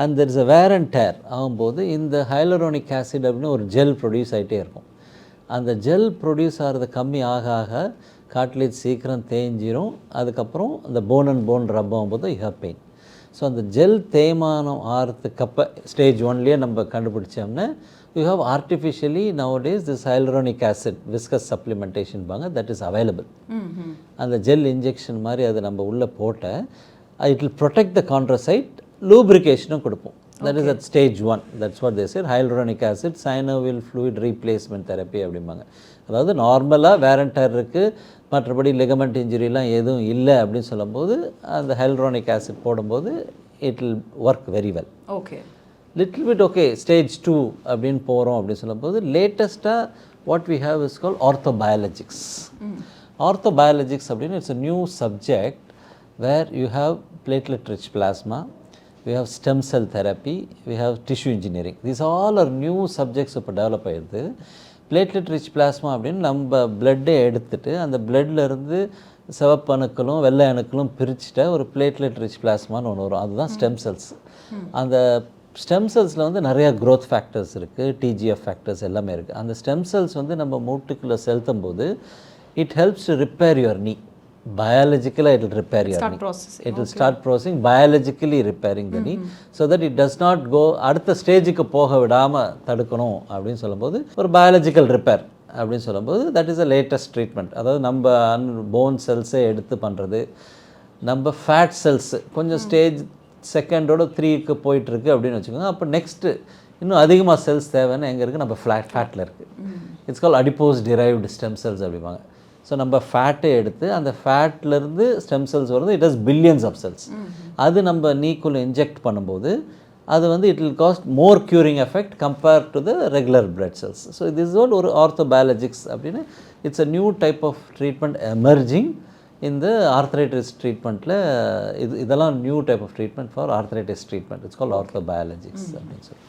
And there is a wear and tear ஆகும்போது இந்த hyaluronic acid அப்படின்னு ஒரு ஜெல் ப்ரொடியூஸ் ஆகிட்டே இருக்கும். அந்த ஜெல் ப்ரொடியூஸ் ஆகிறது கம்மி ஆக ஆக காட்லேஜ் சீக்கிரம் தேஞ்சிரும். அதுக்கப்புறம் அந்த போன் அண்ட் போன் ரப் ஆகும்போது யூ ஹேவ் பெயின். ஸோ அந்த ஜெல் தேய்மானம் ஆகிறதுக்கப்போ ஸ்டேஜ் 1லேயே நம்ம கண்டுபிடிச்சோம்னா you have artificially nowadays this hyaluronic acid viscosupplementation பாங்க தட் இஸ் அவைலபிள். அந்த ஜெல் இன்ஜெக்ஷன் மாதிரி அது நம்ம உள்ளே போட்ட it will protect the chondrocyte, லூப்ரிகேஷனும் கொடுப்போம். That is at stage 1. That's what they said hyaluronic acid synovial fluid replacement therapy அப்படிம்பாங்க. அதாவது நார்மலாக வேர் அண்ட் டேர் இருக்குது, மற்றபடி லிகமெண்ட் இன்ஜுரிலாம் எதுவும் இல்லை அப்படின்னு சொல்லும்போது அந்த ஹைலரோனிக் ஆசிட் போடும்போது it will work very well. Okay, little bit okay stage 2 அப்படின்னு போகிறோம் அப்படின்னு சொல்லும்போது லேட்டஸ்ட்டாக what we have is call orthobiologics. Orthobiologics அப்படின்னு it's a new subject where you have platelet rich plasma, we have stem cell therapy, we have tissue engineering. These all are new subjects இப்போ develop ஆகிடுது. Platelet rich plasma அப்படின்னு நம்ம பிளட்டை எடுத்துகிட்டு அந்த பிளட்லேருந்து சிவப்பு அணுக்களும் வெள்ளை அணுக்களும் பிரிச்சுட்ட ஒரு பிளேட்லெட் ரிச் பிளாஸ்மான்னு ஒன்று வரும். அதுதான் ஸ்டெம் செல்ஸ். அந்த ஸ்டெம் செல்ஸில் வந்து நிறையா க்ரோத் ஃபேக்டர்ஸ் இருக்குது, டிஜிஎஃப் ஃபேக்டர்ஸ் எல்லாமே இருக்குது. அந்த ஸ்டெம் செல்ஸ் வந்து நம்ம மூட்டுக்குள்ளே செலுத்தும் போது it helps to repair your knee. Biologically it will repair your knee. It will start processing, biologically repairing the knee so that it does not go அடுத்த ஸ்டேஜுக்கு போக விடாமல் தடுக்கணும் அப்படின்னு சொல்லும்போது ஒரு பயாலஜிக்கல் ரிப்பேர் அப்படின்னு சொல்லும்போது that is a latest treatment. அதாவது நம்ம போன் செல்ஸை எடுத்து பண்ணுறது, நம்ம ஃபேட் செல்ஸ் கொஞ்சம் ஸ்டேஜ் 2 or 3க்கு போயிட்டுருக்கு அப்படின்னு வச்சுக்கோங்க. அப்போ நெக்ஸ்ட்டு இன்னும் அதிகமாக செல்ஸ் தேவைன்னு எங்கே இருக்குது, நம்ம ஃபேட்டில் இருக்குது. It's call adipose derived stem cells அப்படிம்பாங்க. ஸோ நம்ம ஃபேட்டை எடுத்து அந்த ஃபேட்லேருந்து ஸ்டெம் செல்ஸ் வருது, it has billions of cells. அது நம்ம நீக்குள்ளே இன்ஜெக்ட் பண்ணும்போது அது வந்து it will cause more curing effect compare to the regular blood cells. So this is ஒரு ஆர்த்தோபயாலஜிக்ஸ் அப்படின்னு it's a new type of treatment emerging இந்த ஆர்த்ரைட்டிஸ் ட்ரீட்மெண்ட்டில். இதெல்லாம் new type of treatment for arthritis treatment. It's கால் ஆர்த்தோபயாலஜிக்ஸ் அப்படின்னு சொல்லி.